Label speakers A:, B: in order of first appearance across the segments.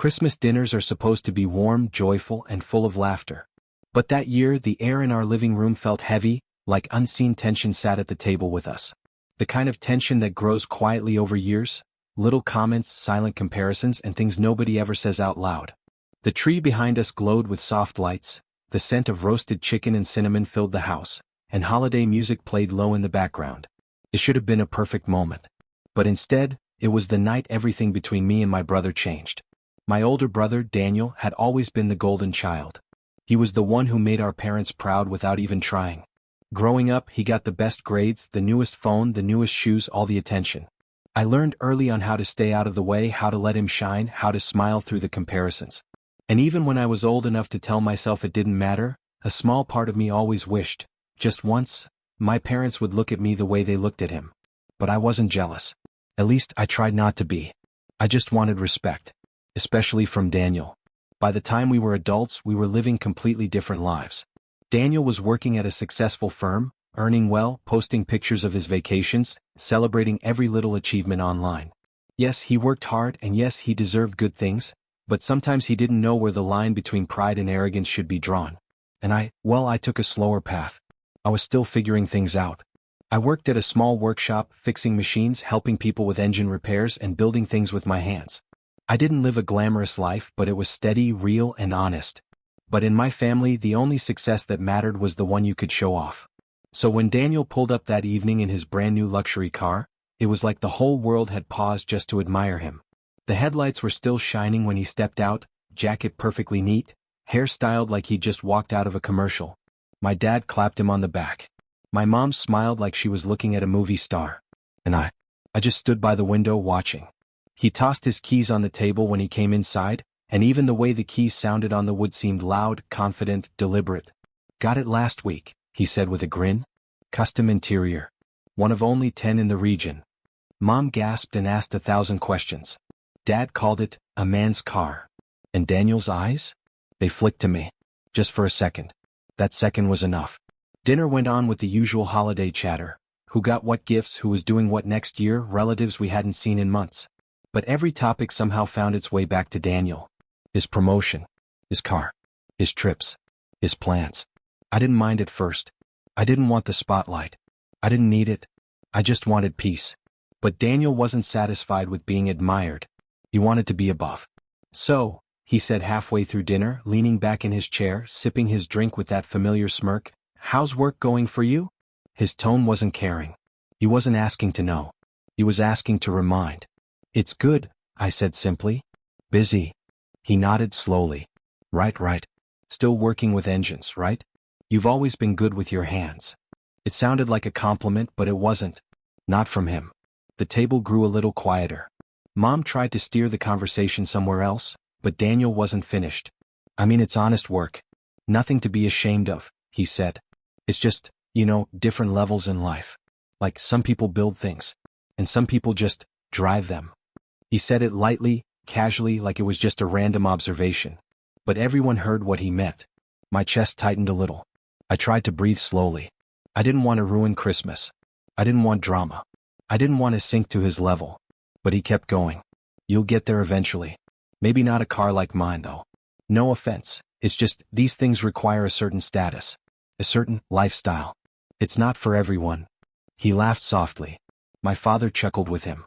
A: Christmas dinners are supposed to be warm, joyful, and full of laughter. But that year, the air in our living room felt heavy, like unseen tension sat at the table with us. The kind of tension that grows quietly over years, little comments, silent comparisons, and things nobody ever says out loud. The tree behind us glowed with soft lights, the scent of roasted chicken and cinnamon filled the house, and holiday music played low in the background. It should have been a perfect moment. But instead, it was the night everything between me and my brother changed. My older brother, Daniel, had always been the golden child. He was the one who made our parents proud without even trying. Growing up, he got the best grades, the newest phone, the newest shoes, all the attention. I learned early on how to stay out of the way, how to let him shine, how to smile through the comparisons. And even when I was old enough to tell myself it didn't matter, a small part of me always wished, just once, my parents would look at me the way they looked at him. But I wasn't jealous. At least I tried not to be. I just wanted respect. Especially from Daniel. By the time we were adults, we were living completely different lives. Daniel was working at a successful firm, earning well, posting pictures of his vacations, celebrating every little achievement online. Yes, he worked hard, and yes, he deserved good things, but sometimes he didn't know where the line between pride and arrogance should be drawn. And I took a slower path. I was still figuring things out. I worked at a small workshop, fixing machines, helping people with engine repairs, and building things with my hands. I didn't live a glamorous life, but it was steady, real, and honest. But in my family, the only success that mattered was the one you could show off. So when Daniel pulled up that evening in his brand new luxury car, it was like the whole world had paused just to admire him. The headlights were still shining when he stepped out, jacket perfectly neat, hair styled like he'd just walked out of a commercial. My dad clapped him on the back. My mom smiled like she was looking at a movie star. And I just stood by the window watching. He tossed his keys on the table when he came inside, and even the way the keys sounded on the wood seemed loud, confident, deliberate. "Got it last week," he said with a grin. "Custom interior. One of only 10 in the region." Mom gasped and asked 1,000 questions. Dad called it a man's car. And Daniel's eyes? They flicked to me. Just for a second. That second was enough. Dinner went on with the usual holiday chatter. Who got what gifts, who was doing what next year, relatives we hadn't seen in months. But every topic somehow found its way back to Daniel. His promotion. His car. His trips. His plans. I didn't mind at first. I didn't want the spotlight. I didn't need it. I just wanted peace. But Daniel wasn't satisfied with being admired. He wanted to be above. "So," he said halfway through dinner, leaning back in his chair, sipping his drink with that familiar smirk, "how's work going for you?" His tone wasn't caring. He wasn't asking to know. He was asking to remind. "It's good," I said simply. "Busy." He nodded slowly. Right. Still working with engines, right? You've always been good with your hands." It sounded like a compliment, but it wasn't. Not from him. The table grew a little quieter. Mom tried to steer the conversation somewhere else, but Daniel wasn't finished. "I mean, it's honest work. Nothing to be ashamed of," he said. "It's just, different levels in life. Like some people build things, and some people just drive them." He said it lightly, casually, like it was just a random observation. But everyone heard what he meant. My chest tightened a little. I tried to breathe slowly. I didn't want to ruin Christmas. I didn't want drama. I didn't want to sink to his level. But he kept going. "You'll get there eventually. Maybe not a car like mine, though. No offense, it's just these things require a certain status. A certain lifestyle. It's not for everyone." He laughed softly. My father chuckled with him.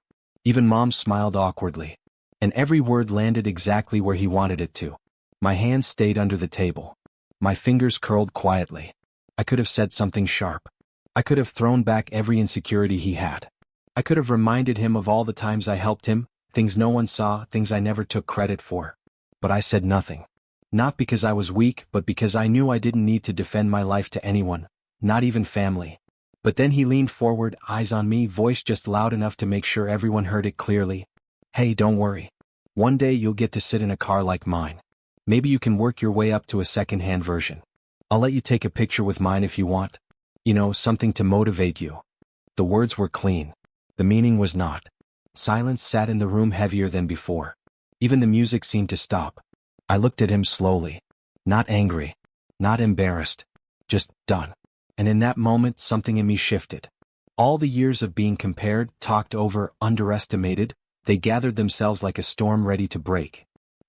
A: Even Mom smiled awkwardly. And every word landed exactly where he wanted it to. My hands stayed under the table. My fingers curled quietly. I could have said something sharp. I could have thrown back every insecurity he had. I could have reminded him of all the times I helped him, things no one saw, things I never took credit for. But I said nothing. Not because I was weak, but because I knew I didn't need to defend my life to anyone, not even family. But then he leaned forward, eyes on me, voice just loud enough to make sure everyone heard it clearly. "Hey, don't worry. One day you'll get to sit in a car like mine. Maybe you can work your way up to a second-hand version. I'll let you take a picture with mine if you want. Something to motivate you." The words were clean. The meaning was not. Silence sat in the room heavier than before. Even the music seemed to stop. I looked at him slowly. Not angry. Not embarrassed. Just done. And in that moment, something in me shifted. All the years of being compared, talked over, underestimated, they gathered themselves like a storm ready to break.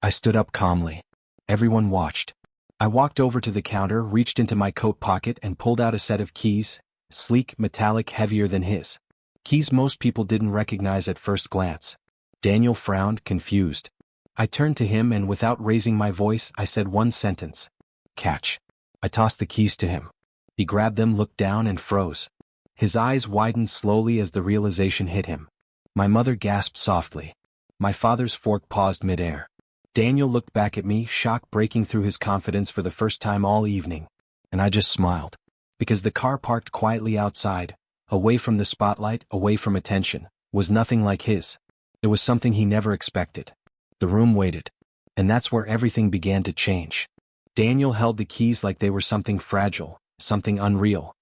A: I stood up calmly. Everyone watched. I walked over to the counter, reached into my coat pocket and pulled out a set of keys, sleek, metallic, heavier than his. Keys most people didn't recognize at first glance. Daniel frowned, confused. I turned to him and without raising my voice, I said one sentence. Catch. I tossed the keys to him. He grabbed them, looked down and froze. His eyes widened slowly as the realization hit him. My mother gasped softly. My father's fork paused midair. Daniel looked back at me, shock breaking through his confidence for the first time all evening. And I just smiled. Because the car parked quietly outside, away from the spotlight, away from attention, was nothing like his. It was something he never expected. The room waited. And that's where everything began to change. Daniel held the keys like they were something fragile, something unreal.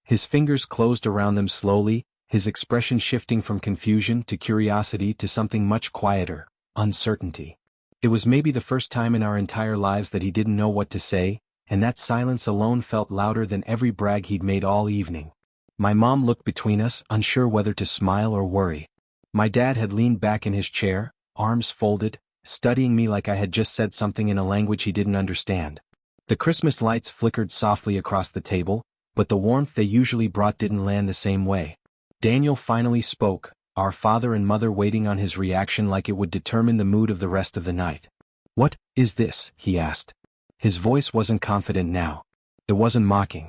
A: His fingers closed around them slowly, his expression shifting from confusion to curiosity to something much quieter, uncertainty. It was maybe the first time in our entire lives that he didn't know what to say, and that silence alone felt louder than every brag he'd made all evening. My mom looked between us, unsure whether to smile or worry. My dad had leaned back in his chair, arms folded, studying me like I had just said something in a language he didn't understand. The Christmas lights flickered softly across the table, but the warmth they usually brought didn't land the same way. Daniel finally spoke, our father and mother waiting on his reaction like it would determine the mood of the rest of the night. What is this? He asked. His voice wasn't confident now. It wasn't mocking.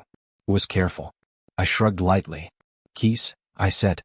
A: It was careful. I shrugged lightly. Keys, I said.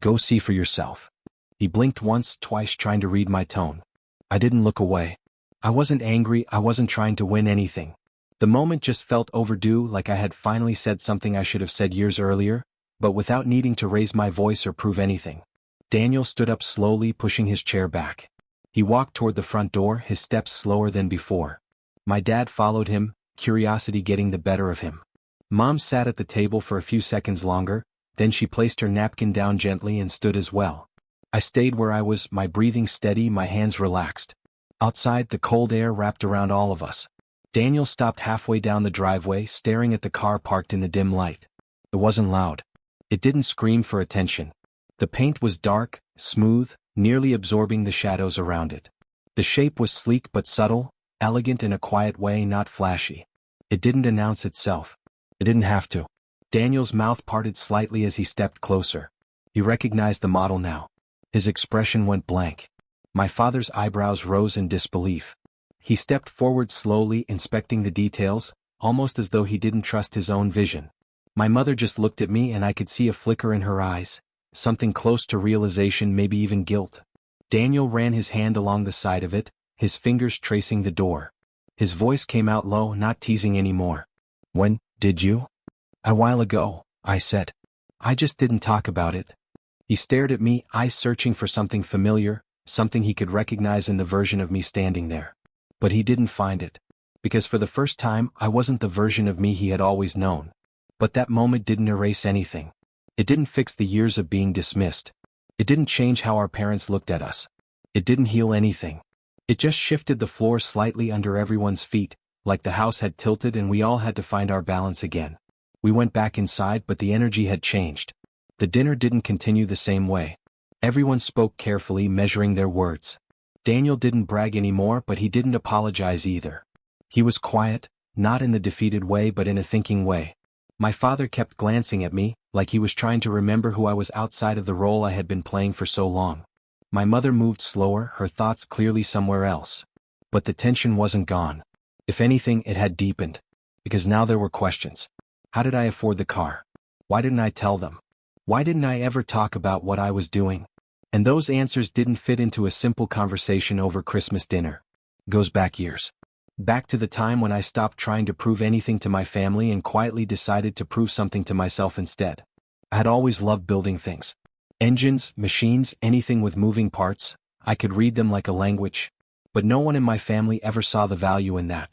A: Go see for yourself. He blinked once, twice, trying to read my tone. I didn't look away. I wasn't angry, I wasn't trying to win anything. The moment just felt overdue, like I had finally said something I should have said years earlier, but without needing to raise my voice or prove anything. Daniel stood up slowly, pushing his chair back. He walked toward the front door, his steps slower than before. My dad followed him, curiosity getting the better of him. Mom sat at the table for a few seconds longer, then she placed her napkin down gently and stood as well. I stayed where I was, my breathing steady, my hands relaxed. Outside, the cold air wrapped around all of us. Daniel stopped halfway down the driveway, staring at the car parked in the dim light. It wasn't loud. It didn't scream for attention. The paint was dark, smooth, nearly absorbing the shadows around it. The shape was sleek but subtle, elegant in a quiet way, not flashy. It didn't announce itself. It didn't have to. Daniel's mouth parted slightly as he stepped closer. He recognized the model now. His expression went blank. My father's eyebrows rose in disbelief. He stepped forward slowly, inspecting the details, almost as though he didn't trust his own vision. My mother just looked at me and I could see a flicker in her eyes, something close to realization, maybe even guilt. Daniel ran his hand along the side of it, his fingers tracing the door. His voice came out low, not teasing anymore. When did you? A while ago, I said. I just didn't talk about it. He stared at me, eyes searching for something familiar, something he could recognize in the version of me standing there. But he didn't find it. Because for the first time, I wasn't the version of me he had always known. But that moment didn't erase anything. It didn't fix the years of being dismissed. It didn't change how our parents looked at us. It didn't heal anything. It just shifted the floor slightly under everyone's feet, like the house had tilted and we all had to find our balance again. We went back inside, but the energy had changed. The dinner didn't continue the same way. Everyone spoke carefully, measuring their words. Daniel didn't brag anymore, but he didn't apologize either. He was quiet, not in the defeated way but in a thinking way. My father kept glancing at me, like he was trying to remember who I was outside of the role I had been playing for so long. My mother moved slower, her thoughts clearly somewhere else. But the tension wasn't gone. If anything, it had deepened. Because now there were questions. How did I afford the car? Why didn't I tell them? Why didn't I ever talk about what I was doing? And those answers didn't fit into a simple conversation over Christmas dinner. Goes back years. Back to the time when I stopped trying to prove anything to my family and quietly decided to prove something to myself instead. I had always loved building things. Engines, machines, anything with moving parts. I could read them like a language. But no one in my family ever saw the value in that.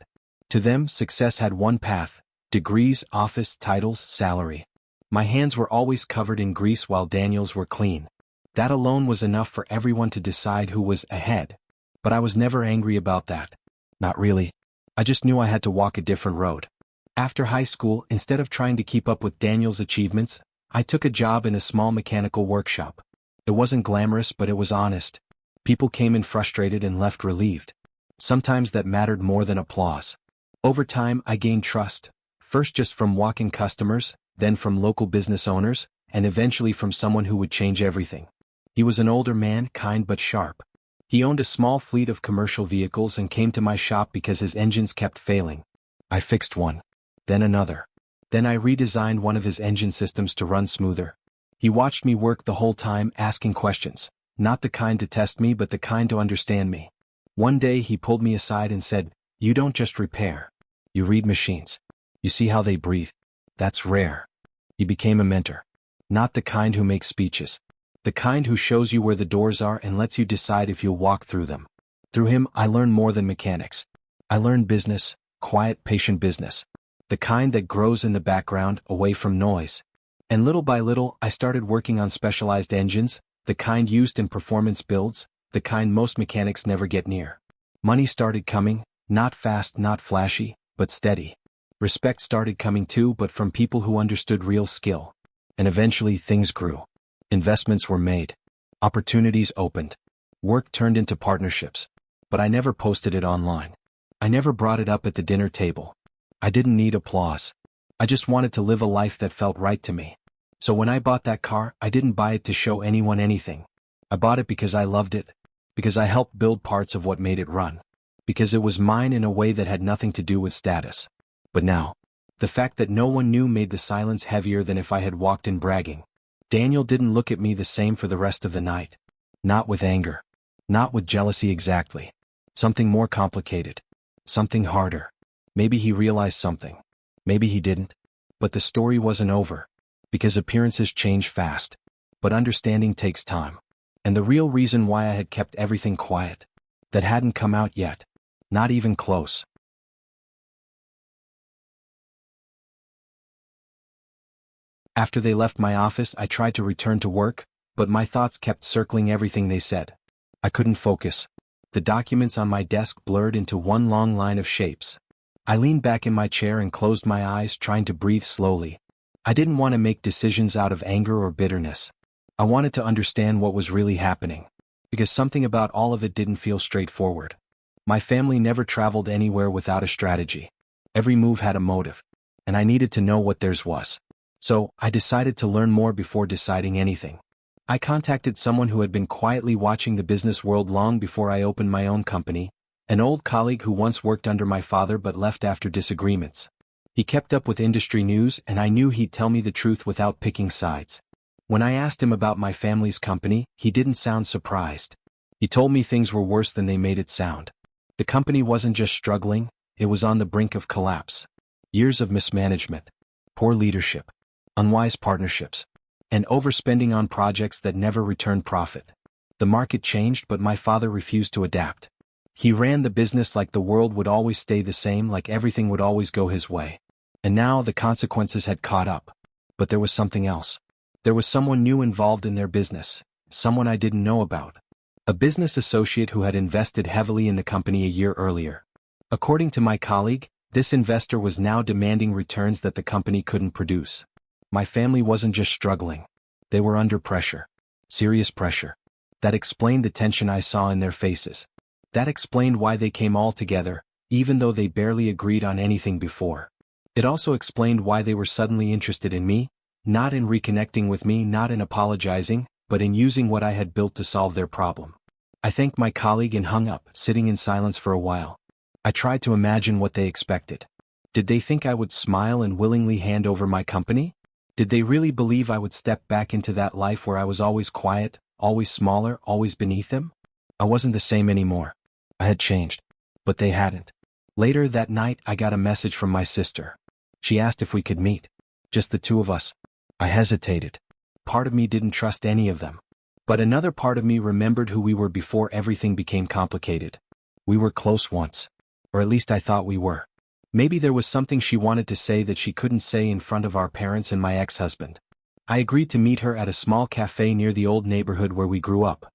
A: To them, success had one path: degrees, office, titles, salary. My hands were always covered in grease while Daniel's were clean. That alone was enough for everyone to decide who was ahead. But I was never angry about that. Not really. I just knew I had to walk a different road. After high school, instead of trying to keep up with Daniel's achievements, I took a job in a small mechanical workshop. It wasn't glamorous, but it was honest. People came in frustrated and left relieved. Sometimes that mattered more than applause. Over time I gained trust, first just from walk-in customers, then from local business owners, and eventually from someone who would change everything. He was an older man, kind but sharp. He owned a small fleet of commercial vehicles and came to my shop because his engines kept failing. I fixed one. Then another. Then I redesigned one of his engine systems to run smoother. He watched me work the whole time, asking questions, not the kind to test me but the kind to understand me. One day he pulled me aside and said, "You don't just repair. You read machines. You see how they breathe. That's rare." He became a mentor. Not the kind who makes speeches. The kind who shows you where the doors are and lets you decide if you'll walk through them. Through him I learned more than mechanics. I learned business, quiet, patient business. The kind that grows in the background, away from noise. And little by little I started working on specialized engines, the kind used in performance builds, the kind most mechanics never get near. Money started coming, not fast, not flashy, but steady. Respect started coming too, but from people who understood real skill. And eventually things grew. Investments were made. Opportunities opened. Work turned into partnerships. But I never posted it online. I never brought it up at the dinner table. I didn't need applause. I just wanted to live a life that felt right to me. So when I bought that car, I didn't buy it to show anyone anything. I bought it because I loved it. Because I helped build parts of what made it run. Because it was mine in a way that had nothing to do with status. But now, the fact that no one knew made the silence heavier than if I had walked in bragging. Daniel didn't look at me the same for the rest of the night. Not with anger. Not with jealousy exactly. Something more complicated. Something harder. Maybe he realized something. Maybe he didn't. But the story wasn't over. Because appearances change fast. But understanding takes time. And the real reason why I had kept everything quiet. That hadn't come out yet. Not even close. After they left my office, I tried to return to work, but my thoughts kept circling everything they said. I couldn't focus. The documents on my desk blurred into one long line of shapes. I leaned back in my chair and closed my eyes, trying to breathe slowly. I didn't want to make decisions out of anger or bitterness. I wanted to understand what was really happening. Because something about all of it didn't feel straightforward. My family never traveled anywhere without a strategy. Every move had a motive. And I needed to know what theirs was. So, I decided to learn more before deciding anything. I contacted someone who had been quietly watching the business world long before I opened my own company, an old colleague who once worked under my father but left after disagreements. He kept up with industry news and I knew he'd tell me the truth without picking sides. When I asked him about my family's company, he didn't sound surprised. He told me things were worse than they made it sound. The company wasn't just struggling, it was on the brink of collapse. Years of mismanagement, poor leadership, unwise partnerships, and overspending on projects that never returned profit. The market changed, but my father refused to adapt. He ran the business like the world would always stay the same, like everything would always go his way. And now the consequences had caught up. But there was something else. There was someone new involved in their business, someone I didn't know about. A business associate who had invested heavily in the company a year earlier. According to my colleague, this investor was now demanding returns that the company couldn't produce. My family wasn't just struggling. They were under pressure. Serious pressure. That explained the tension I saw in their faces. That explained why they came all together, even though they barely agreed on anything before. It also explained why they were suddenly interested in me, not in reconnecting with me, not in apologizing, but in using what I had built to solve their problem. I thanked my colleague and hung up, sitting in silence for a while. I tried to imagine what they expected. Did they think I would smile and willingly hand over my company? Did they really believe I would step back into that life where I was always quiet, always smaller, always beneath them? I wasn't the same anymore. I had changed. But they hadn't. Later that night I got a message from my sister. She asked if we could meet. Just the two of us. I hesitated. Part of me didn't trust any of them. But another part of me remembered who we were before everything became complicated. We were close once. Or at least I thought we were. Maybe there was something she wanted to say that she couldn't say in front of our parents and my ex-husband. I agreed to meet her at a small cafe near the old neighborhood where we grew up.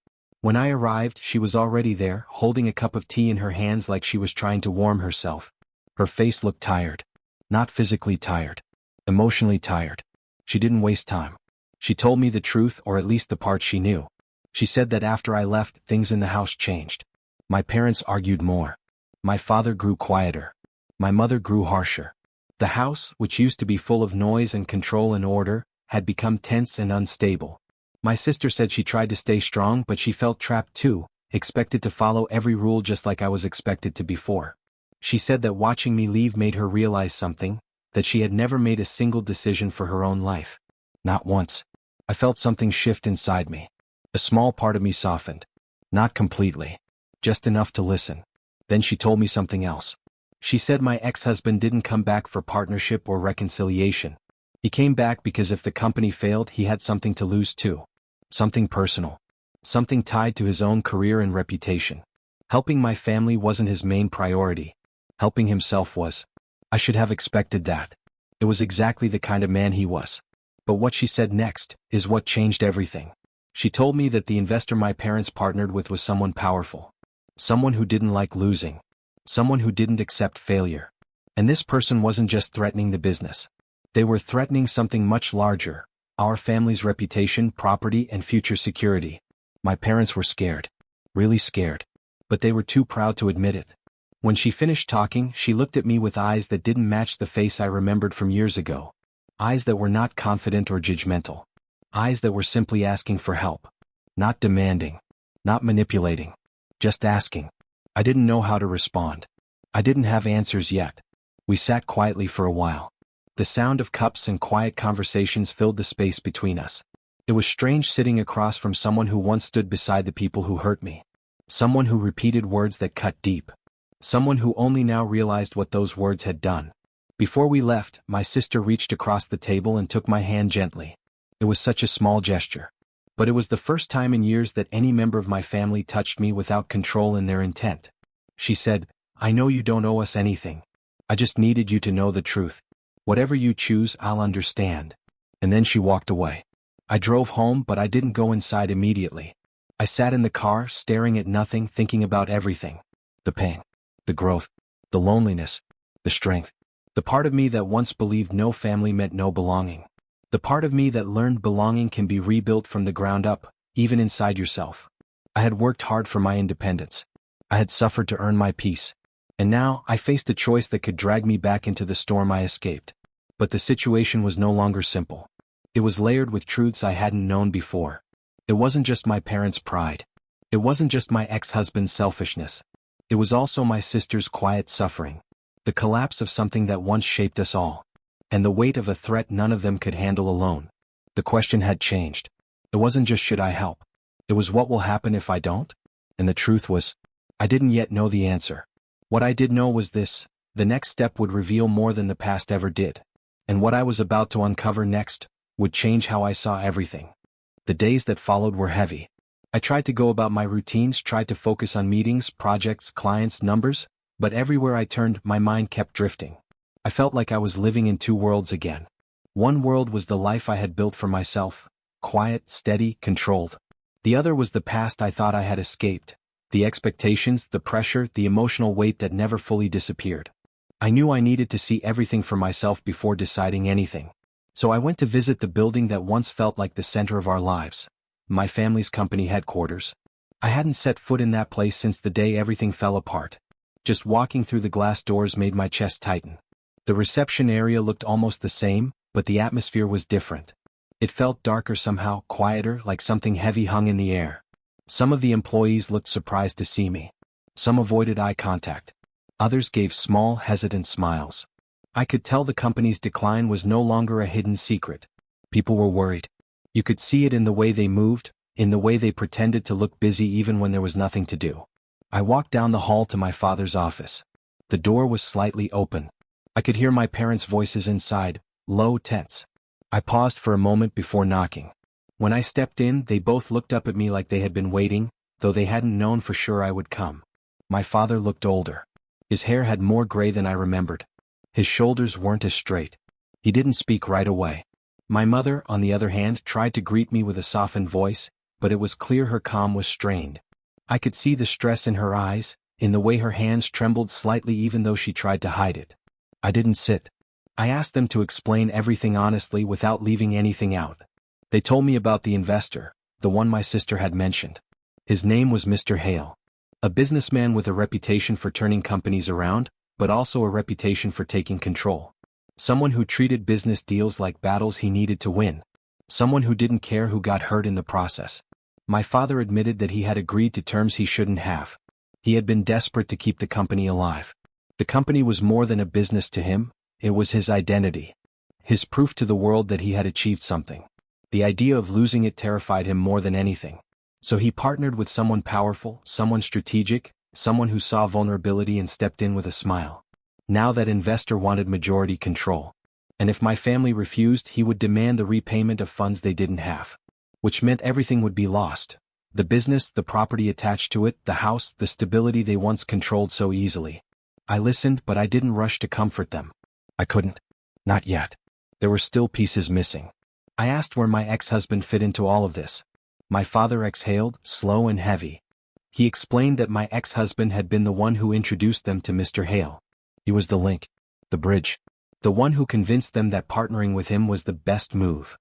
A: When I arrived, she was already there, holding a cup of tea in her hands like she was trying to warm herself. Her face looked tired. Not physically tired. Emotionally tired. She didn't waste time. She told me the truth, or at least the part she knew. She said that after I left, things in the house changed. My parents argued more. My father grew quieter. My mother grew harsher. The house, which used to be full of noise and control and order, had become tense and unstable. My sister said she tried to stay strong, but she felt trapped too, expected to follow every rule just like I was expected to before. She said that watching me leave made her realize something, that she had never made a single decision for her own life. Not once. I felt something shift inside me. A small part of me softened. Not completely. Just enough to listen. Then she told me something else. She said my ex-husband didn't come back for partnership or reconciliation. He came back because if the company failed, he had something to lose too. Something personal. Something tied to his own career and reputation. Helping my family wasn't his main priority. Helping himself was. I should have expected that. It was exactly the kind of man he was. But what she said next is what changed everything. She told me that the investor my parents partnered with was someone powerful. Someone who didn't like losing. Someone who didn't accept failure. And this person wasn't just threatening the business. They were threatening something much larger. Our family's reputation, property, and future security. My parents were scared. Really scared. But they were too proud to admit it. When she finished talking, she looked at me with eyes that didn't match the face I remembered from years ago. Eyes that were not confident or judgmental. Eyes that were simply asking for help. Not demanding. Not manipulating. Just asking. I didn't know how to respond. I didn't have answers yet. We sat quietly for a while. The sound of cups and quiet conversations filled the space between us. It was strange sitting across from someone who once stood beside the people who hurt me. Someone who repeated words that cut deep. Someone who only now realized what those words had done. Before we left, my sister reached across the table and took my hand gently. It was such a small gesture. But it was the first time in years that any member of my family touched me without control in their intent. She said, "I know you don't owe us anything. I just needed you to know the truth. Whatever you choose, I'll understand." And then she walked away. I drove home, but I didn't go inside immediately. I sat in the car, staring at nothing, thinking about everything. The pain. The growth. The loneliness. The strength. The part of me that once believed no family meant no belonging. The part of me that learned belonging can be rebuilt from the ground up, even inside yourself. I had worked hard for my independence. I had suffered to earn my peace. And now, I faced a choice that could drag me back into the storm I escaped. But the situation was no longer simple. It was layered with truths I hadn't known before. It wasn't just my parents' pride. It wasn't just my ex-husband's selfishness. It was also my sister's quiet suffering. The collapse of something that once shaped us all. And the weight of a threat none of them could handle alone. The question had changed. It wasn't just should I help. It was what will happen if I don't? And the truth was, I didn't yet know the answer. What I did know was this: the next step would reveal more than the past ever did. And what I was about to uncover next would change how I saw everything. The days that followed were heavy. I tried to go about my routines, tried to focus on meetings, projects, clients, numbers, but everywhere I turned, my mind kept drifting. I felt like I was living in two worlds again. One world was the life I had built for myself, quiet, steady, controlled. The other was the past I thought I had escaped, the expectations, the pressure, the emotional weight that never fully disappeared. I knew I needed to see everything for myself before deciding anything. So I went to visit the building that once felt like the center of our lives, my family's company headquarters. I hadn't set foot in that place since the day everything fell apart. Just walking through the glass doors made my chest tighten. The reception area looked almost the same, but the atmosphere was different. It felt darker somehow, quieter, like something heavy hung in the air. Some of the employees looked surprised to see me. Some avoided eye contact. Others gave small, hesitant smiles. I could tell the company's decline was no longer a hidden secret. People were worried. You could see it in the way they moved, in the way they pretended to look busy even when there was nothing to do. I walked down the hall to my father's office. The door was slightly open. I could hear my parents' voices inside, low, tense. I paused for a moment before knocking. When I stepped in, they both looked up at me like they had been waiting, though they hadn't known for sure I would come. My father looked older. His hair had more gray than I remembered. His shoulders weren't as straight. He didn't speak right away. My mother, on the other hand, tried to greet me with a softened voice, but it was clear her calm was strained. I could see the stress in her eyes, in the way her hands trembled slightly even though she tried to hide it. I didn't sit. I asked them to explain everything honestly without leaving anything out. They told me about the investor, the one my sister had mentioned. His name was Mr. Hale. A businessman with a reputation for turning companies around, but also a reputation for taking control. Someone who treated business deals like battles he needed to win. Someone who didn't care who got hurt in the process. My father admitted that he had agreed to terms he shouldn't have. He had been desperate to keep the company alive. The company was more than a business to him, it was his identity. His proof to the world that he had achieved something. The idea of losing it terrified him more than anything. So he partnered with someone powerful, someone strategic, someone who saw vulnerability and stepped in with a smile. Now that investor wanted majority control. And if my family refused, he would demand the repayment of funds they didn't have. Which meant everything would be lost. The business, the property attached to it, the house, the stability they once controlled so easily. I listened, but I didn't rush to comfort them. I couldn't. Not yet. There were still pieces missing. I asked where my ex-husband fit into all of this. My father exhaled, slow and heavy. He explained that my ex-husband had been the one who introduced them to Mr. Hale. He was the link. The bridge. The one who convinced them that partnering with him was the best move.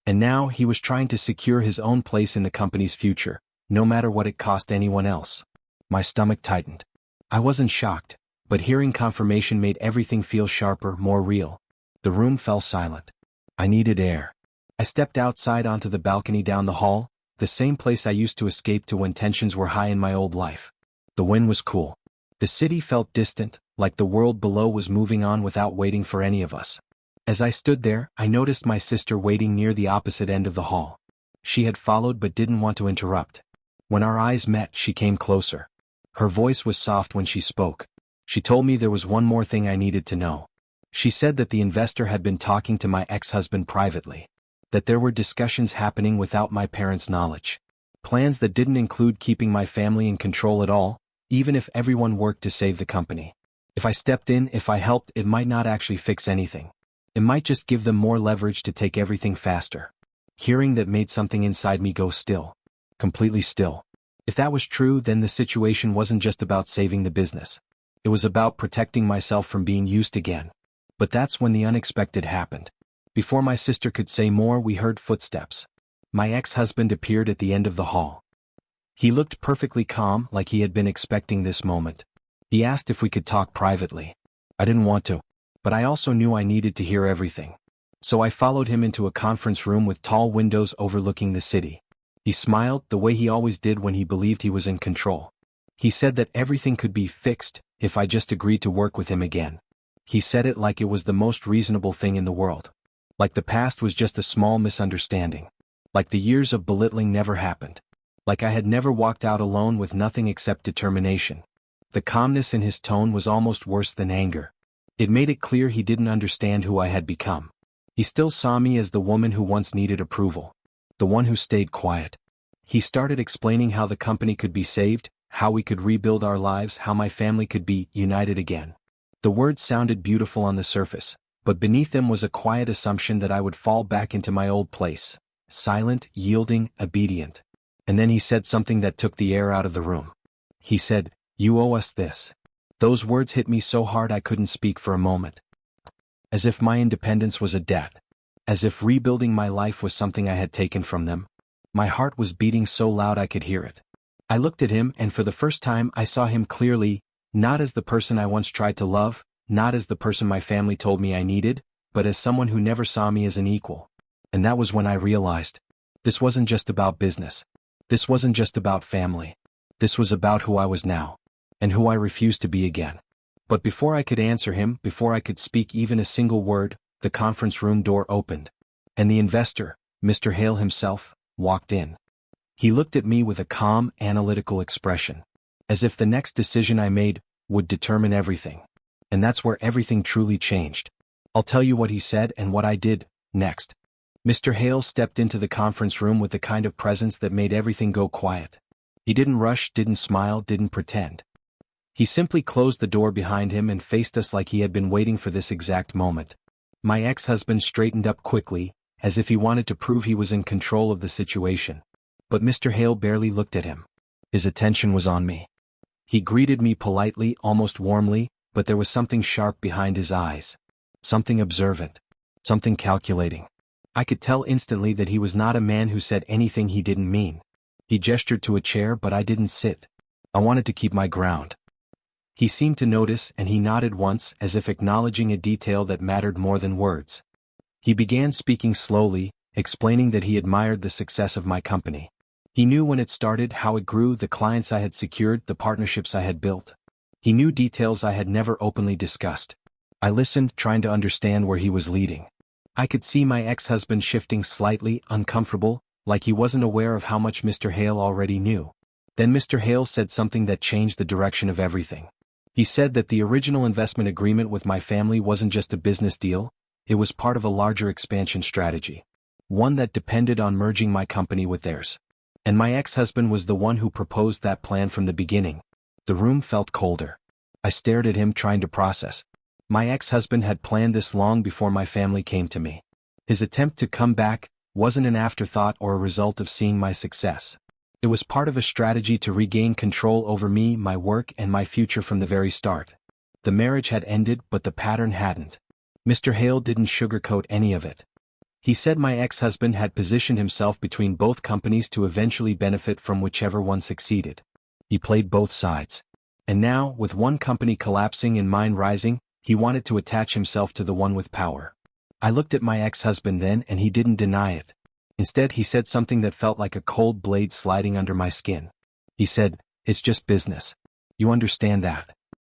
A: And now he was trying to secure his own place in the company's future, no matter what it cost anyone else. My stomach tightened. I wasn't shocked, but hearing confirmation made everything feel sharper, more real. The room fell silent. I needed air. I stepped outside onto the balcony down the hall, the same place I used to escape to when tensions were high in my old life. The wind was cool. The city felt distant, like the world below was moving on without waiting for any of us. As I stood there, I noticed my sister waiting near the opposite end of the hall. She had followed but didn't want to interrupt. When our eyes met, she came closer. Her voice was soft when she spoke. She told me there was one more thing I needed to know. She said that the investor had been talking to my ex-husband privately. That there were discussions happening without my parents' knowledge. Plans that didn't include keeping my family in control at all, even if everyone worked to save the company. If I stepped in, if I helped, it might not actually fix anything. It might just give them more leverage to take everything faster. Hearing that made something inside me go still. Completely still. If that was true, then the situation wasn't just about saving the business. It was about protecting myself from being used again. But that's when the unexpected happened. Before my sister could say more, we heard footsteps. My ex-husband appeared at the end of the hall. He looked perfectly calm, like he had been expecting this moment. He asked if we could talk privately. I didn't want to, but I also knew I needed to hear everything. So I followed him into a conference room with tall windows overlooking the city. He smiled, the way he always did when he believed he was in control. He said that everything could be fixed if I just agreed to work with him again. He said it like it was the most reasonable thing in the world. Like the past was just a small misunderstanding. Like the years of belittling never happened. Like I had never walked out alone with nothing except determination. The calmness in his tone was almost worse than anger. It made it clear he didn't understand who I had become. He still saw me as the woman who once needed approval. The one who stayed quiet. He started explaining how the company could be saved, how we could rebuild our lives, how my family could be united again. The words sounded beautiful on the surface, but beneath them was a quiet assumption that I would fall back into my old place. Silent, yielding, obedient. And then he said something that took the air out of the room. He said, "You owe us this." Those words hit me so hard I couldn't speak for a moment. As if my independence was a debt. As if rebuilding my life was something I had taken from them. My heart was beating so loud I could hear it. I looked at him, and for the first time I saw him clearly, not as the person I once tried to love, not as the person my family told me I needed, but as someone who never saw me as an equal. And that was when I realized. This wasn't just about business. This wasn't just about family. This was about who I was now. And who I refused to be again. But before I could answer him, before I could speak even a single word, the conference room door opened. And the investor, Mr. Hale himself, walked in. He looked at me with a calm, analytical expression. As if the next decision I made would determine everything. And that's where everything truly changed. I'll tell you what he said and what I did next. Mr. Hale stepped into the conference room with the kind of presence that made everything go quiet. He didn't rush, didn't smile, didn't pretend. He simply closed the door behind him and faced us like he had been waiting for this exact moment. My ex-husband straightened up quickly, as if he wanted to prove he was in control of the situation. But Mr. Hale barely looked at him. His attention was on me. He greeted me politely, almost warmly, but there was something sharp behind his eyes. Something observant. Something calculating. I could tell instantly that he was not a man who said anything he didn't mean. He gestured to a chair, but I didn't sit. I wanted to keep my ground. He seemed to notice and he nodded once as if acknowledging a detail that mattered more than words. He began speaking slowly, explaining that he admired the success of my company. He knew when it started, how it grew, the clients I had secured, the partnerships I had built. He knew details I had never openly discussed. I listened, trying to understand where he was leading. I could see my ex-husband shifting slightly, uncomfortable, like he wasn't aware of how much Mr. Hale already knew. Then Mr. Hale said something that changed the direction of everything. He said that the original investment agreement with my family wasn't just a business deal, it was part of a larger expansion strategy. One that depended on merging my company with theirs. And my ex-husband was the one who proposed that plan from the beginning. The room felt colder. I stared at him, trying to process. My ex-husband had planned this long before my family came to me. His attempt to come back wasn't an afterthought or a result of seeing my success. It was part of a strategy to regain control over me, my work, and my future from the very start. The marriage had ended, but the pattern hadn't. Mr. Hale didn't sugarcoat any of it. He said my ex-husband had positioned himself between both companies to eventually benefit from whichever one succeeded. He played both sides. And now, with one company collapsing and mine rising, he wanted to attach himself to the one with power. I looked at my ex-husband then, and he didn't deny it. Instead, he said something that felt like a cold blade sliding under my skin. He said, "It's just business. You understand that?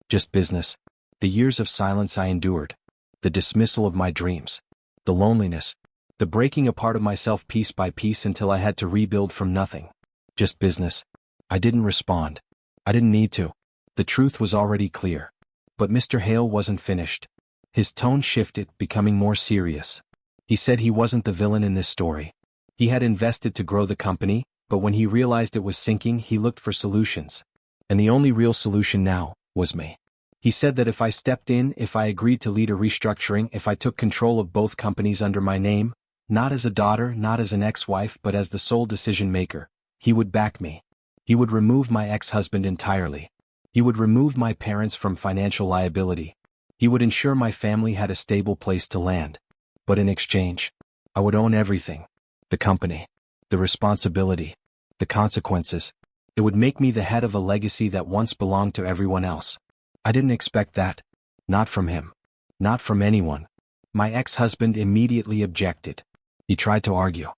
A: Just business." The years of silence I endured. The dismissal of my dreams. The loneliness. The breaking apart of myself piece by piece until I had to rebuild from nothing. Just business. I didn't respond. I didn't need to. The truth was already clear. But Mr. Hale wasn't finished. His tone shifted, becoming more serious. He said he wasn't the villain in this story. He had invested to grow the company, but when he realized it was sinking, he looked for solutions. And the only real solution now was me. He said that if I stepped in, if I agreed to lead a restructuring, if I took control of both companies under my name, not as a daughter, not as an ex-wife, but as the sole decision maker, he would back me. He would remove my ex-husband entirely. He would remove my parents from financial liability. He would ensure my family had a stable place to land. But in exchange, I would own everything. The company. The responsibility. The consequences. It would make me the head of a legacy that once belonged to everyone else. I didn't expect that. Not from him. Not from anyone. My ex-husband immediately objected. He tried to argue.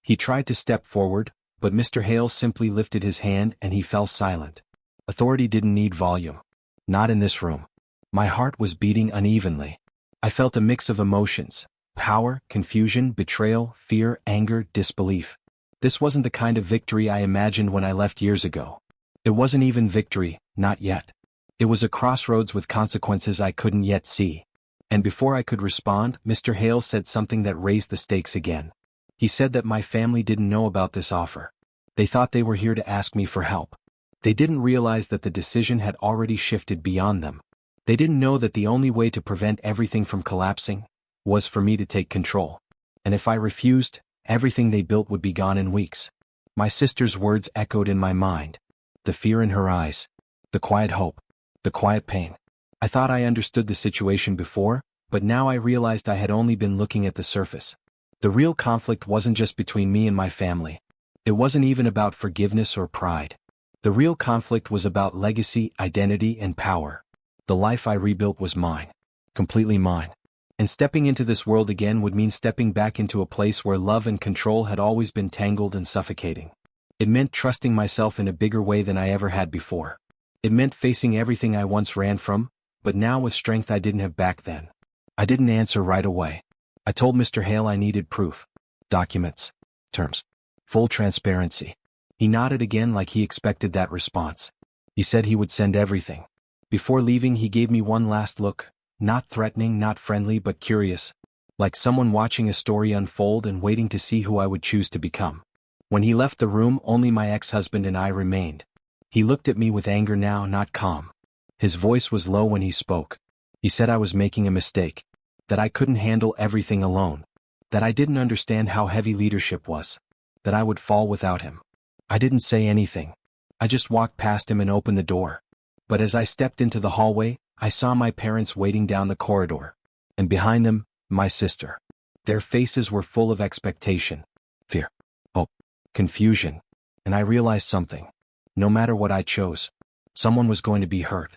A: He tried to step forward, but Mr. Hale simply lifted his hand and he fell silent. Authority didn't need volume. Not in this room. My heart was beating unevenly. I felt a mix of emotions. Power, confusion, betrayal, fear, anger, disbelief. This wasn't the kind of victory I imagined when I left years ago. It wasn't even victory, not yet. It was a crossroads with consequences I couldn't yet see. And before I could respond, Mr. Hale said something that raised the stakes again. He said that my family didn't know about this offer. They thought they were here to ask me for help. They didn't realize that the decision had already shifted beyond them. They didn't know that the only way to prevent everything from collapsing was for me to take control. And if I refused, everything they built would be gone in weeks. My sister's words echoed in my mind. The fear in her eyes. The quiet hope. The quiet pain. I thought I understood the situation before, but now I realized I had only been looking at the surface. The real conflict wasn't just between me and my family. It wasn't even about forgiveness or pride. The real conflict was about legacy, identity, and power. The life I rebuilt was mine. Completely mine. And stepping into this world again would mean stepping back into a place where love and control had always been tangled and suffocating. It meant trusting myself in a bigger way than I ever had before. It meant facing everything I once ran from, but now with strength I didn't have back then. I didn't answer right away. I told Mr. Hale I needed proof. Documents. Terms. Full transparency. He nodded again like he expected that response. He said he would send everything. Before leaving, he gave me one last look, not threatening, not friendly, but curious, like someone watching a story unfold and waiting to see who I would choose to become. When he left the room, only my ex-husband and I remained. He looked at me with anger now, not calm. His voice was low when he spoke. He said I was making a mistake, that I couldn't handle everything alone, that I didn't understand how heavy leadership was, that I would fall without him. I didn't say anything. I just walked past him and opened the door. But as I stepped into the hallway, I saw my parents waiting down the corridor. And behind them, my sister. Their faces were full of expectation, fear, hope, confusion. And I realized something. No matter what I chose, someone was going to be hurt.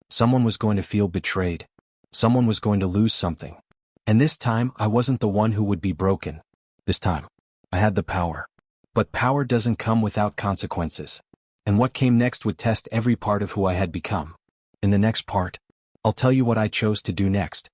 A: Someone was going to feel betrayed. Someone was going to lose something. And this time, I wasn't the one who would be broken. This time, I had the power. But power doesn't come without consequences. And what came next would test every part of who I had become. In the next part, I'll tell you what I chose to do next.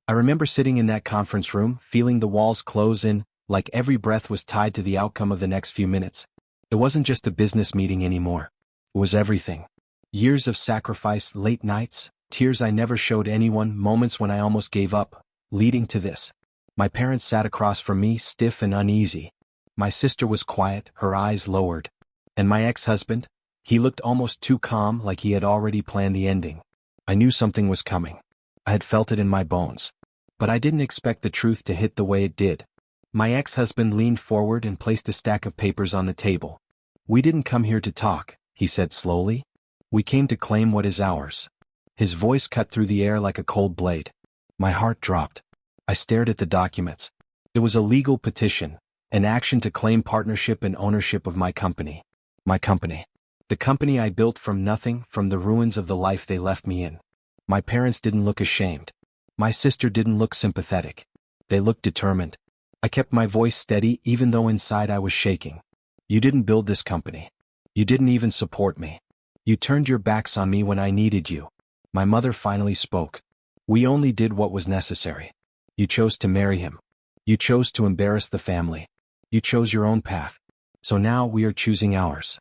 A: I remember sitting in that conference room, feeling the walls close in, like every breath was tied to the outcome of the next few minutes. It wasn't just a business meeting anymore. It was everything. Years of sacrifice, late nights, tears I never showed anyone, moments when I almost gave up, leading to this. My parents sat across from me, stiff and uneasy. My sister was quiet, her eyes lowered. And my ex-husband? He looked almost too calm, like he had already planned the ending. I knew something was coming. I had felt it in my bones. But I didn't expect the truth to hit the way it did. My ex-husband leaned forward and placed a stack of papers on the table. "We didn't come here to talk," he said slowly. "We came to claim what is ours." His voice cut through the air like a cold blade. My heart dropped. I stared at the documents. It was a legal petition, an action to claim partnership and ownership of my company. My company. The company I built from nothing, from the ruins of the life they left me in. My parents didn't look ashamed. My sister didn't look sympathetic. They looked determined. I kept my voice steady even though inside I was shaking. "You didn't build this company. You didn't even support me. You turned your backs on me when I needed you." My mother finally spoke. "We only did what was necessary. You chose to marry him. You chose to embarrass the family. You chose your own path. So now we are choosing ours."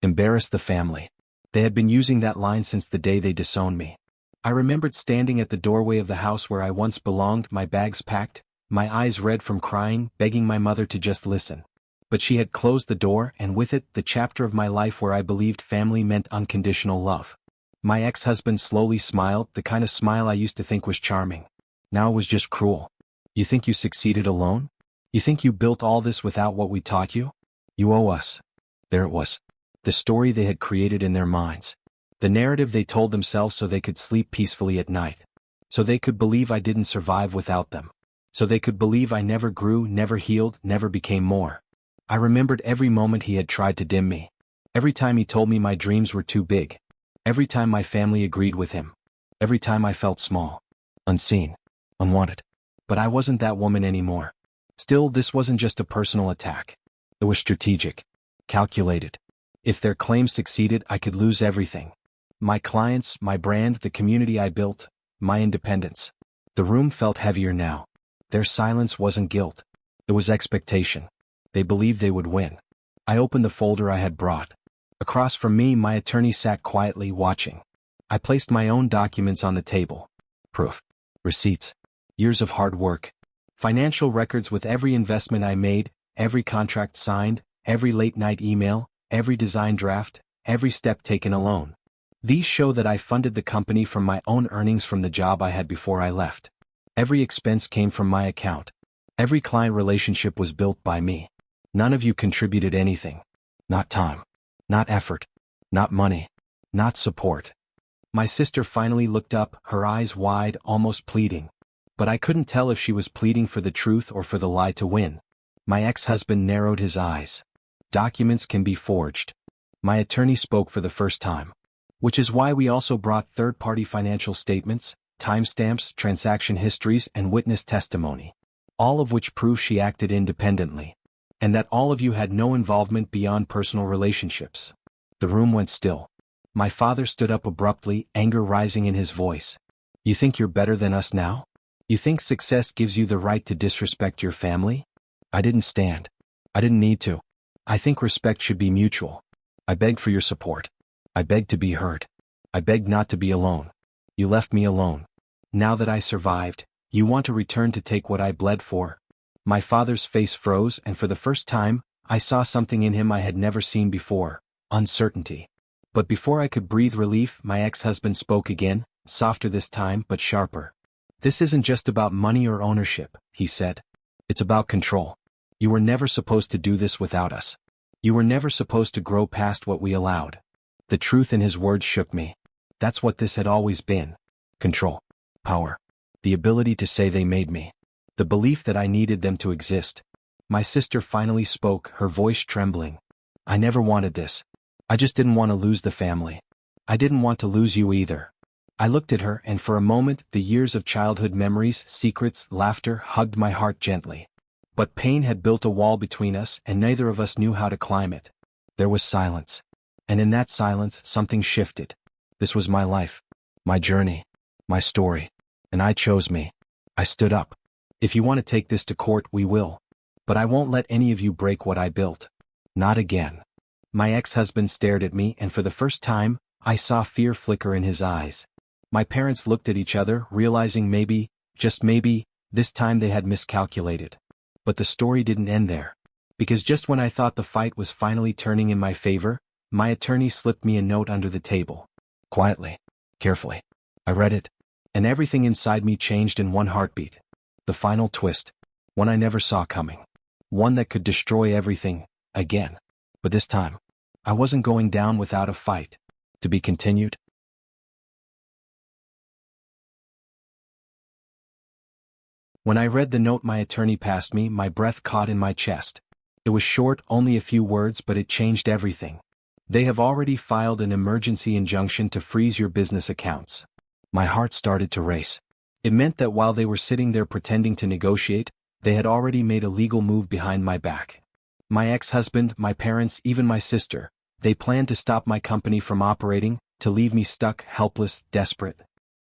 A: Embarrass the family. They had been using that line since the day they disowned me. I remembered standing at the doorway of the house where I once belonged, my bags packed, my eyes red from crying, begging my mother to just listen. But she had closed the door, and with it, the chapter of my life where I believed family meant unconditional love. My ex-husband slowly smiled, the kind of smile I used to think was charming. Now it was just cruel. "You think you succeeded alone? You think you built all this without what we taught you? You owe us." There it was. The story they had created in their minds. The narrative they told themselves so they could sleep peacefully at night. So they could believe I didn't survive without them. So they could believe I never grew, never healed, never became more. I remembered every moment he had tried to dim me. Every time he told me my dreams were too big. Every time my family agreed with him. Every time I felt small. Unseen. Unwanted. But I wasn't that woman anymore. Still, this wasn't just a personal attack. It was strategic. Calculated. If their claims succeeded, I could lose everything. My clients, my brand, the community I built, my independence. The room felt heavier now. Their silence wasn't guilt. It was expectation. They believed they would win. I opened the folder I had brought. Across from me, my attorney sat quietly watching. I placed my own documents on the table. Proof. Receipts. Years of hard work. Financial records with every investment I made, every contract signed, every late-night email, every design draft, every step taken alone. These show that I funded the company from my own earnings from the job I had before I left. Every expense came from my account. Every client relationship was built by me. None of you contributed anything. Not time. Not effort. Not money. Not support. My sister finally looked up, her eyes wide, almost pleading. But I couldn't tell if she was pleading for the truth or for the lie to win. My ex-husband narrowed his eyes. Documents can be forged. My attorney spoke for the first time. Which is why we also brought third-party financial statements, timestamps, transaction histories, and witness testimony. All of which prove she acted independently. And that all of you had no involvement beyond personal relationships. The room went still. My father stood up abruptly, anger rising in his voice. "You think you're better than us now? You think success gives you the right to disrespect your family?" I didn't stand. I didn't need to. I think respect should be mutual. I begged for your support. I begged to be heard. I begged not to be alone. You left me alone. Now that I survived, you want to return to take what I bled for? My father's face froze, and for the first time, I saw something in him I had never seen before: uncertainty. But before I could breathe relief, my ex-husband spoke again, softer this time, but sharper. "This isn't just about money or ownership," he said. "It's about control. You were never supposed to do this without us. You were never supposed to grow past what we allowed." The truth in his words shook me. That's what this had always been. Control. Power. The ability to say they made me. The belief that I needed them to exist. My sister finally spoke, her voice trembling. "I never wanted this. I just didn't want to lose the family. I didn't want to lose you either. I looked at her, and for a moment, the years of childhood memories, secrets, laughter hugged my heart gently. But pain had built a wall between us, and neither of us knew how to climb it. There was silence. And in that silence, something shifted. This was my life, my journey, my story. And I chose me. I stood up. If you want to take this to court, we will. But I won't let any of you break what I built. Not again. My ex-husband stared at me, and for the first time, I saw fear flicker in his eyes. My parents looked at each other, realizing maybe, just maybe, this time they had miscalculated. But the story didn't end there. Because just when I thought the fight was finally turning in my favor, my attorney slipped me a note under the table. Quietly, carefully. I read it, and everything inside me changed in one heartbeat. The final twist. One I never saw coming. One that could destroy everything, again. But this time, I wasn't going down without a fight. To be continued. When I read the note my attorney passed me, my breath caught in my chest. It was short, only a few words, but it changed everything. They have already filed an emergency injunction to freeze your business accounts. My heart started to race. It meant that while they were sitting there pretending to negotiate, they had already made a legal move behind my back. My ex-husband, my parents, even my sister, they planned to stop my company from operating, to leave me stuck, helpless, desperate.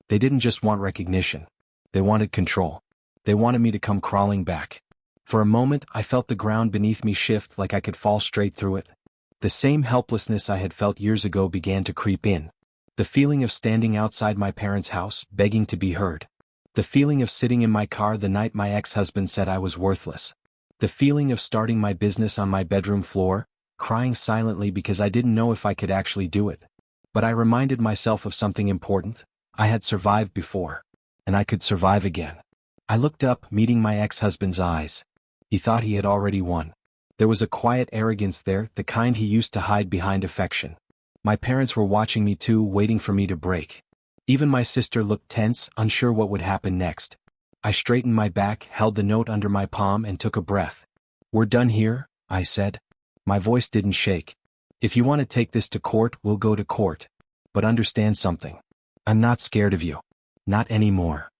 A: They didn't just want recognition. They wanted control. They wanted me to come crawling back. For a moment, I felt the ground beneath me shift, like I could fall straight through it. The same helplessness I had felt years ago began to creep in. The feeling of standing outside my parents' house, begging to be heard. The feeling of sitting in my car the night my ex-husband said I was worthless. The feeling of starting my business on my bedroom floor, crying silently because I didn't know if I could actually do it. But I reminded myself of something important. I had survived before. And I could survive again. I looked up, meeting my ex-husband's eyes. He thought he had already won. There was a quiet arrogance there, the kind he used to hide behind affection. My parents were watching me too, waiting for me to break. Even my sister looked tense, unsure what would happen next. I straightened my back, held the note under my palm, and took a breath. "We're done here," I said. My voice didn't shake. "If you want to take this to court, we'll go to court. But understand something. I'm not scared of you. Not anymore."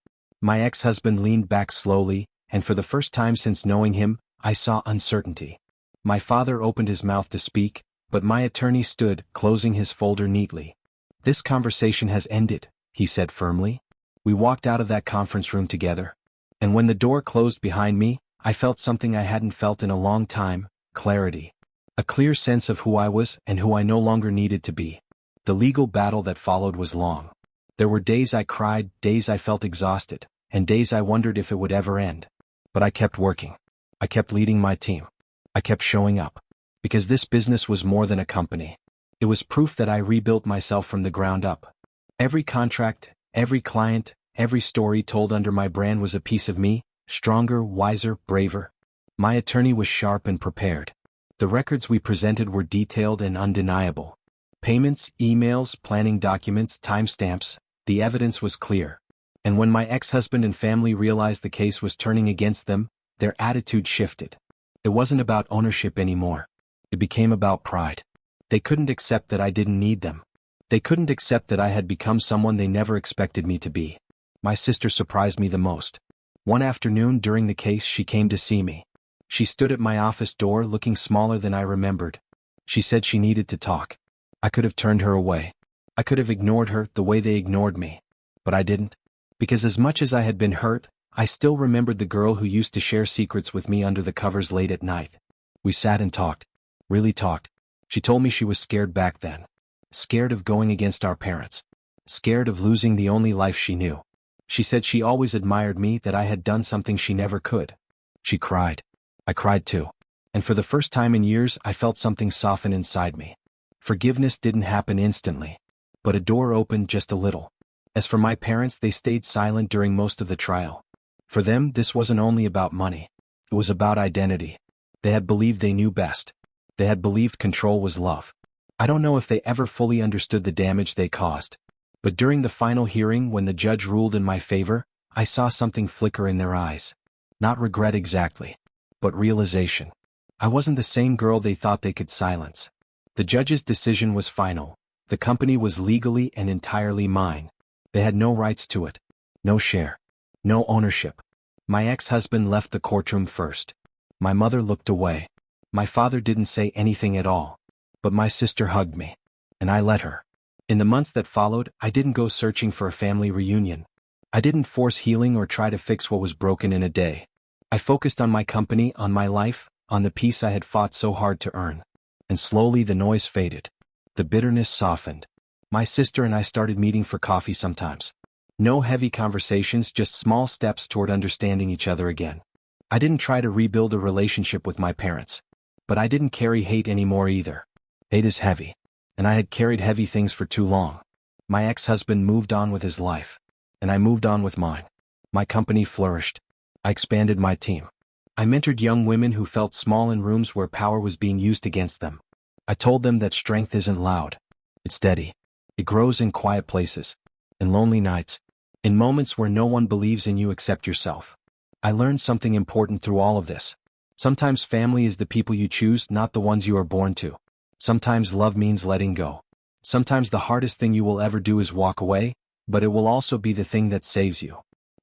A: My ex-husband leaned back slowly, and for the first time since knowing him, I saw uncertainty. My father opened his mouth to speak, but my attorney stood, closing his folder neatly. "This conversation has ended," he said firmly. We walked out of that conference room together. And when the door closed behind me, I felt something I hadn't felt in a long time, clarity. A clear sense of who I was and who I no longer needed to be. The legal battle that followed was long. There were days I cried, days I felt exhausted, and days I wondered if it would ever end. But I kept working. I kept leading my team. I kept showing up. Because this business was more than a company. It was proof that I rebuilt myself from the ground up. Every contract, every client, every story told under my brand was a piece of me, stronger, wiser, braver. My attorney was sharp and prepared. The records we presented were detailed and undeniable. Payments, emails, planning documents, timestamps, the evidence was clear. And when my ex-husband and family realized the case was turning against them, their attitude shifted. It wasn't about ownership anymore. It became about pride. They couldn't accept that I didn't need them. They couldn't accept that I had become someone they never expected me to be. My sister surprised me the most. One afternoon during the case, she came to see me. She stood at my office door looking smaller than I remembered. She said she needed to talk. I could have turned her away. I could have ignored her the way they ignored me. But I didn't. Because as much as I had been hurt, I still remembered the girl who used to share secrets with me under the covers late at night. We sat and talked. Really talked. She told me she was scared back then. Scared of going against our parents. Scared of losing the only life she knew. She said she always admired me, that I had done something she never could. She cried. I cried too. And for the first time in years, I felt something soften inside me. Forgiveness didn't happen instantly. But a door opened just a little. As for my parents, they stayed silent during most of the trial. For them, this wasn't only about money. It was about identity. They had believed they knew best. They had believed control was love. I don't know if they ever fully understood the damage they caused. But during the final hearing, when the judge ruled in my favor, I saw something flicker in their eyes. Not regret exactly, but realization. I wasn't the same girl they thought they could silence. The judge's decision was final. The company was legally and entirely mine. They had no rights to it. No share. No ownership. My ex-husband left the courtroom first. My mother looked away. My father didn't say anything at all. But my sister hugged me. And I let her. In the months that followed, I didn't go searching for a family reunion. I didn't force healing or try to fix what was broken in a day. I focused on my company, on my life, on the peace I had fought so hard to earn. And slowly the noise faded. The bitterness softened. My sister and I started meeting for coffee sometimes. No heavy conversations, just small steps toward understanding each other again. I didn't try to rebuild a relationship with my parents. But I didn't carry hate anymore either. Hate is heavy. And I had carried heavy things for too long. My ex-husband moved on with his life. And I moved on with mine. My company flourished. I expanded my team. I mentored young women who felt small in rooms where power was being used against them. I told them that strength isn't loud. It's steady. It grows in quiet places. In lonely nights. In moments where no one believes in you except yourself. I learned something important through all of this. Sometimes family is the people you choose, not the ones you are born to. Sometimes love means letting go. Sometimes the hardest thing you will ever do is walk away, but it will also be the thing that saves you.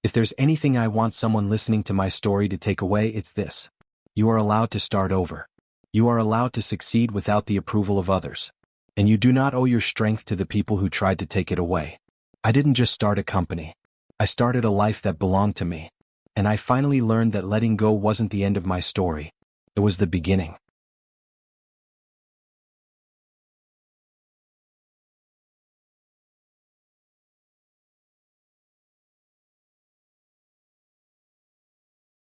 A: If there's anything I want someone listening to my story to take away, it's this. You are allowed to start over. You are allowed to succeed without the approval of others. And you do not owe your strength to the people who tried to take it away. I didn't just start a company. I started a life that belonged to me. And I finally learned that letting go wasn't the end of my story. It was the beginning.